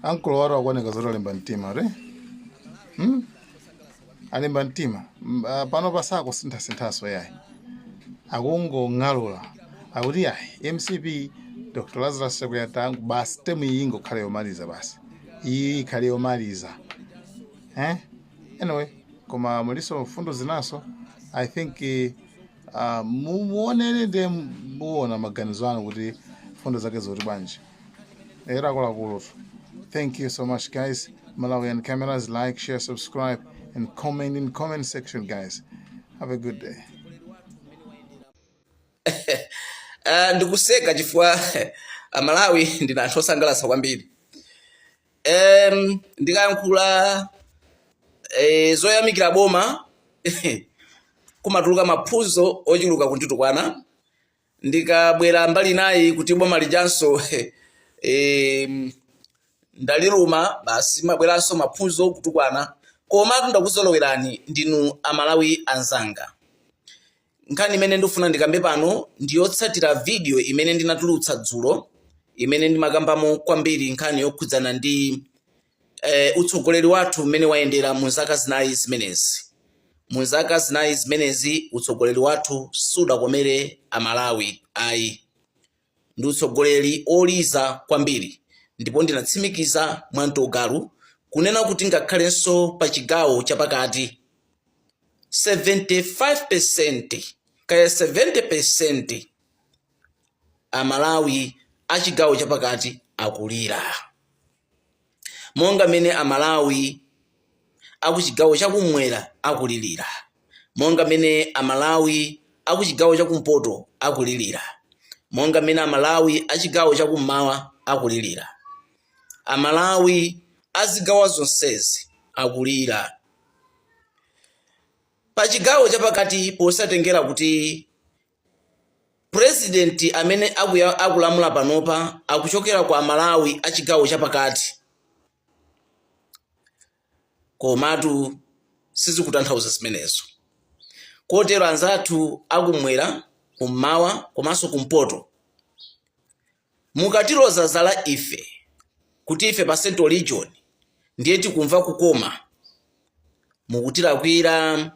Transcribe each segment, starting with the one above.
Uncle waro akwaneka zoro lemba mtima re. Alemba mtima. Pano pasako sinthaso yayi. Akungo ng'alula. Akuti yayi MCP Dr. Lazarus Chakwera tangu basi temu yingo khale yomaliza basi. Iyi khale yomaliza. Anyway, koma muliso fundo zinaso, I think muonene de muona maganizo anu kuti fundo zake zoti banje. Era kola kuloto. Thank you so much, guys. Malawian Cameras, like, share, subscribe, and comment in comment section, guys. Have a good day. Ndikuseka chifukwa Amalawi ndina anthu osangalatsa kwambiri. Ndikayankhula zoyamikira boma kumatuluka maphunzo ochuluka kunditukwana. Ndikabwera mbali nayi kuti boma lijanso ndaliruma basi mabweranso maphunzo kutukwana. Koma ndakuzolowerani ndinu Amalawi anzanga. Nkhani imene ndifuna ndikambe pano ndiyotsatira video imene ndinatulutsa dzulo imene ndimakambamo kwambiri nkhani yokhudzana ndi utsogoleri wathu mmene wayendera mu zaka zinayi zimenezi. Mu zaka zinayi zimenezi utsogoleri wathu sudakomere Amalawi ayi. Ndi utsogoleri oliza kwambiri. Ndipo ndinatsimikiza mwamtogalu kunena kuti ngakhalenso pa chigawo chapakati 75% kaya 70% Amalawi achigawo chapakati akulira. Monga mene Amalawi akuchigawo chakumwera akulirira. Monga mene Amalawi akuchigawo chakumpoto akulirira. Monga mene Amalawi achigawo chakummawa akulirira. Amalawi azigawa zonsezi akulira. Pachigawo chapakati posatengera kuti president amene akulamula panopa akuchokera kwa Amalawi achigawo chapakati. Komatu sizikutanthauza zimenezo. Kotero anzathu akumwera, kummawa, komanso kumpoto. Mukatiloza zala ife, kuti ife pa Central Region ndiye tikumva kukoma. Mukutilakwira,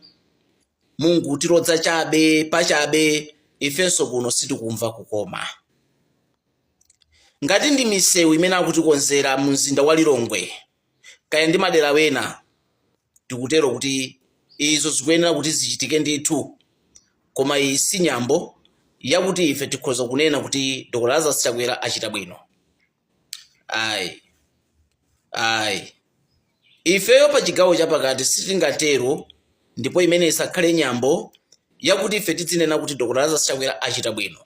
mungutiloza chabe, pachabe, ifenso kuno sitikumva kukoma. Ngati ndi misewu imene akutikonzera mu mzinda wa Lilongwe, kaya ndi madera wena, tikutero kuti izo zikuyenera kuti zichitike ndithu. Koma iyi si nyambo yakuti ife tikhoza kunena kuti Dr. Lazarus Chakwera achita bwino. Ayi. Ifeyo pa chigawo chapakati sitingatero, ndipo imene isakhale nyambo yakuti ife tidzinena kuti Dr. Lazarus Chakwera achita bwino.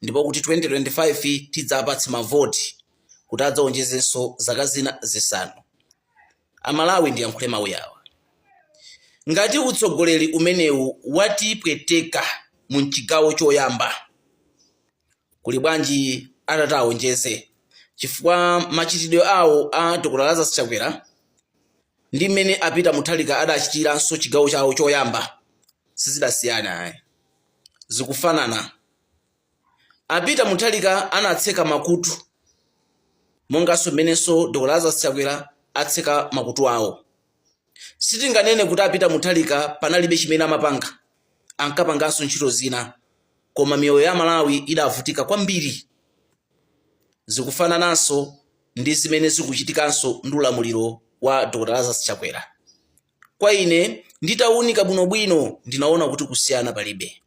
Ndipo kuti 2025 tidzapatse mavoti kuti adzaonjezenso zaka zina zisanu. Amalawi ndiyankhule mawu yawa. Ngati utsogoleri umenewu watipweteka mu chigawo choyamba, kuli bwanji atataonjeze chifukwa machitidwe awo a Dr. Lazarus Chakwera ndi mmene apita Mutharika adachitiranso chigawo chawo choyamba sizidasiyana zikufanana. Apita Mutharika anatseka makutu monganso mmenenso Dr. Lazarus Chakwera atseka makutu awo. Sitinganene kuti apita Mutharika panalibe chimene amapanga, ankapanganso ntchito zina, koma miyoyo ya Malawi idavutika kwambiri. Zikufanananso ndi zimene zikuchitikanso ndi ulamuliro wa Dr. Lazarus Chakwera. Kwa ine nditawunika bwinobwino ndinaona kuti kusiyana palibe.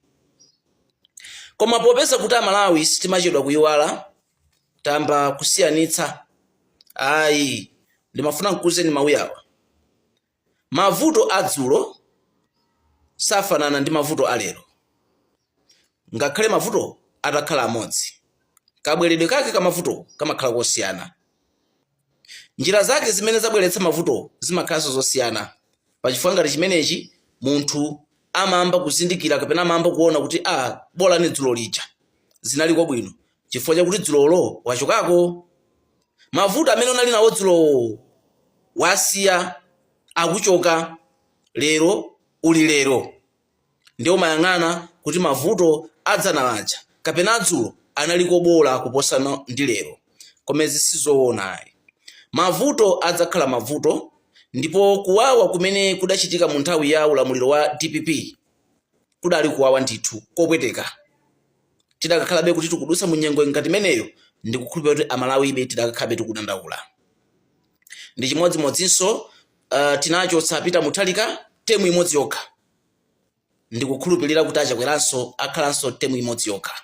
Koma popeza kuti Amalawi sitimachedwa kuyiwala, tamba kusiyanitsa. Ndimafuna nkuuzeni mawu yawa. Mavuto adzulo safanana ndi mavuto alero. Ngakhale mavuto atakhala amodzi, kabweredwe kake kamavuto kamakhala kosiyana. Njira zake zimene zabweretsa mavuto zimakhalanso zosiyana. Pachifukwa ngati chimenechi munthu amamba kuzindikira kapena amamba kuona kuti bola ni dzulo lija zinaliko bwino chifukwa chakuti dzulolo wachokako. Mavuto amene unali nawo dzulo wasiya akuchoka, lero uli lero. Ndiyo mayang'ana kuti mavuto adzanawaja kapena dzulo analiko bola kuposana ndi lero. Komezi sizoona. mavuto adzakhala mavuto, ndipo kuwawa kumene kudachitika mu nthawi ya ulamuliro wa DPP kudali kuwawa ndithu kopweteka. Tidakakhalabe kuti tikudutsa mu nyengo ngati imeneyo, ndikukhulupirira kuti amalawibe tidakakhalabe tikudandaula. Ndi chimodzimodzinso tinacho sapita muthalika temu imodzi yokha, ndikukhulupirira kuti achakweranso akhalanso temu imodzi yokha.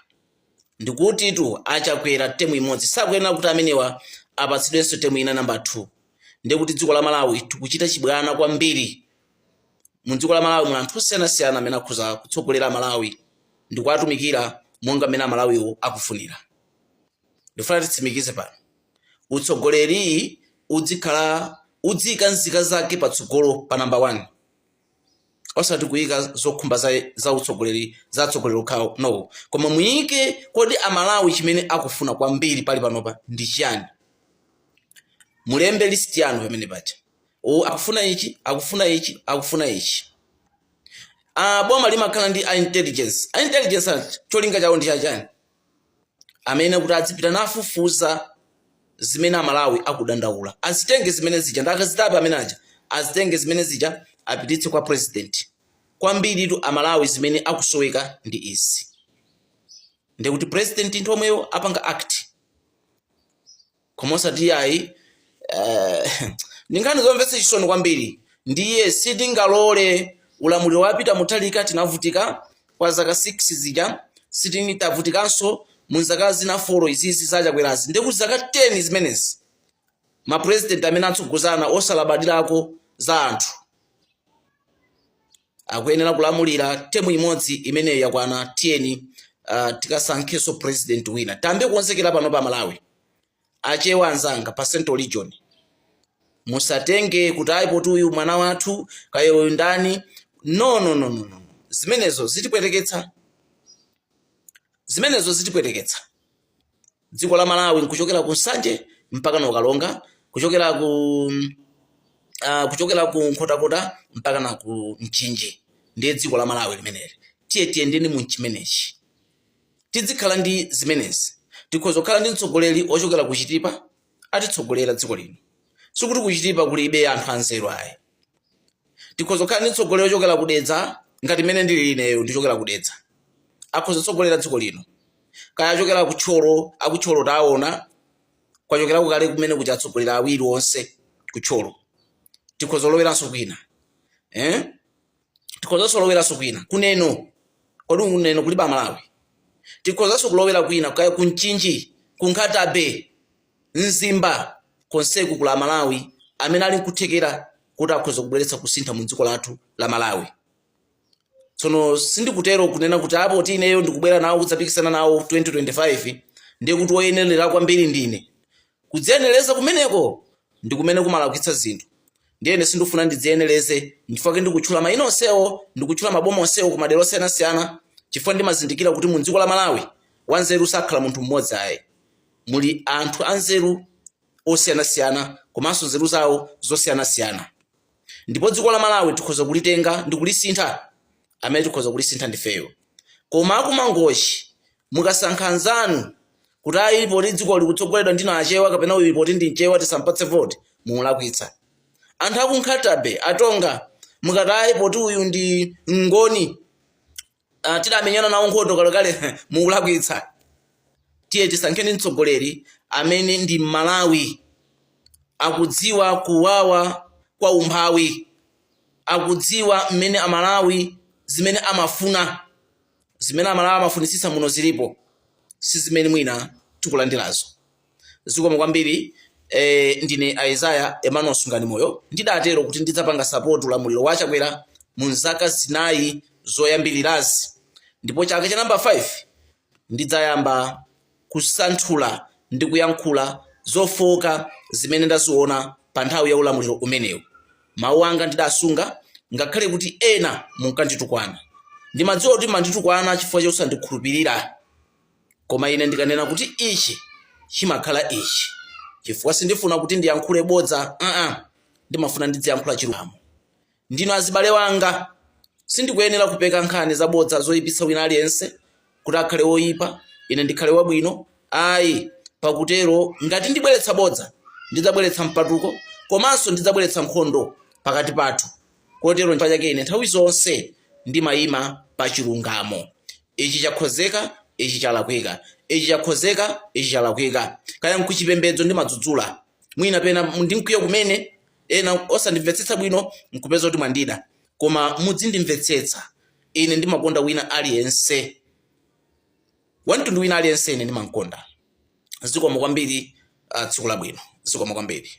Ndikuti tu achakwera temu imodzi, sakuyenera kuti amenewa apatsidwenso temu ina namba 2. Ndikuti dziko la Malawi tikuchita chibwana kwambiri. Mu dziko la Malawi mwa anthu osiyanasiyana amene akhoza kutsogolera Malawi ndikuwatumikira monga amene Malawiwo akufunira. Ndifuna titsimikize pano, utsogoleri udzika nzika zake patsogolo pa namba 1, osati kuyika zokhumba za utsogoleri za atsogoleri okhawo, no, koma muyike kodi amalawi chimene akufuna kwambiri pali panopa ndi chiyani. Mulembe list yanu pamene pacha, akufuna ichi, akufuna ichi, akufuna ichi. Boma limakhala ndi intelligence cholinga chawo ndi chachani, amene kuti adzipita nafufuza zimene amalawi akudandaula, azitenge zimene zija ndakazitapa amene aja, azitenge zimene zija apititse kwa president. Kwambiri tu amalawi zimene akusoweka ndi izi, ndikuti president ndi omweyo apanga act komosa tiyayi. Ndingani zomvetsa chisoni kwambiri, ndiye sitingalole ulamuliro wapita muthalika tinavutika kwa zaka 6 zija, sitinitavutikanso mu zaka zina 4 izizi zachakwerazi, ndikuti zaka 10 zimenezi ma president amene atsogozana osalabadirako za anthu akuyenera kulamulira temu imodzi imeneyo yakwana. Tiyeni tikasankheso president wina, tambe kuonsekera pano pa Malawi. Achewa anzanga pa Central Region, musatenge kuti aipo tu uyu mwana wathu kaya uyu ndani, no. Zimenezo zitipweteketsa, dziko la Malawi nkuchokera ku Nsanje mpaka na Ukalonga, kuchokera ku Nkhotakota mpaka na ku Mchinji, ndiye dziko la Malawi limeneli. Tiyendeni mu chimenechi, tizikhala ndi zimenezi. Tikhoza kukhala ndi mtsogoleri ochokera kuchitipa atitsogolera dziko lino, sikuti kuchitipa kulibe anthu anzeru ayi. Tikhoza kukhala ndi mtsogoleri ochokera kudedza ngati mene ndili ineyo ndichokera kudedza, akhoza kutsogolera dziko lino. Kaya achokera kucholo, akucholo taona kwachokera kukale kumene kuti atsogolera awiri onse kucholo. Tikhoza loweranso kwina, tikhoza soloweranso kwina kuneno, kodi kuneno kuliba Malawi. Tikhoza kulowera kwina kaya ku Mchinji, ku Nkhatabe, Mzimba, konseku kula Malawi amene ali nkuthekera kuti akhoza kubweretsa kusintha mu dziko lathu la Malawi. Tsono sindikutero kunena kuti apo tineyo ndikubwera nawo kudzapikisana nawo 2025, ndiye kuti woyenerera kwambiri ndine. Kudziyenereza kumeneko ndi kumene kumalawikitsa zinthu. Ndiyene sindifuna ndidziyenereze ndifake ndikutchula mayina onsewo, ndikutchula maboma onsewo ku madera osiyanasiyana, chifukwa ndimazindikira kuti mu dziko la Malawi wanzeru sakhala munthu mmodzi ayi. Muli anthu anzeru osiyanasiyana komanso nzeru zawo zosiyanasiyana. Ndipo dziko la Malawi tikhoza kulitenga ndi kulisintha, amene tikhoza kulisintha ndifeyo. Koma akumangochi mukasankha anzanu kuti ayi poti dziko likutsogoledwa ndino achewa kapena uyu poti ndi mchewa tisampatse vote, mulakwitsa. Anthu aku Nkhatabe, Atonga, mukatayi poti uyu ndi ngoni tidamenyana nawo nkhondo kalekale, mulakwitsa. Tiye tisankheni mtsogoleri amene ndi Malawi, akudziwa kuwawa kwa umphawi, akudziwa mmene amalawi zimene amafuna, zimene amalawi amafunisisa muno zilipo, si zimene mwina tikulandirazo. Zikoma kwambiri. Ndine Isaiah Emmanuel Sungani Moyo, ndidatero kuti ndidzapanga support ulamuliro wachakwera mu zaka zinayi zoyambirirazi, ndipo chaka cha namba 5 ndidzayamba kusanthula ndi kuyankhula zofoka zimene ndaziona pa nthawi ya ulamuliro umenewu. Mawu anga ndidasunga ngakhale kuti ena munkanditukwana. Ndimadziwa kuti manditukwana chifukwa chosandikhulupirira, koma ine ndikanena kuti ichi chimakhala ichi, chifukwa sindifuna kuti ndiyankhule bodza, ndimafuna ndidziyankhula chilungamo. Ndino azibale wanga, sindikuyenera kupeka nkhani za bodza zoyipitsa wina aliyense kuti akhale woyipa ine ndikhale wabwino. Ayi, pakutero ngati ndibweretsa bodza ndidzabweretsa mpatuko, komanso ndidzabweretsa nkhondo pakati pathu. Kotero nchifukwa chake ine nthawi zonse ndimayima pa chilungamo. Ichi chakhozeka, ichi chalakwika, ichi chakhozeka, ichi chalakwika. Kaya nkuchipembedzo ndimadzudzula, mwina pena ndimkwiyo kumene ena osandimvetsetsa bwino nkupeza kuti mwandida, koma muzindimvetsetsa. Ine ndimakonda wina aliyense, wamtundu wina aliyense ine ndimakonda. Zikomo kwambiri, tsiku labwino. Zikomo kwambiri.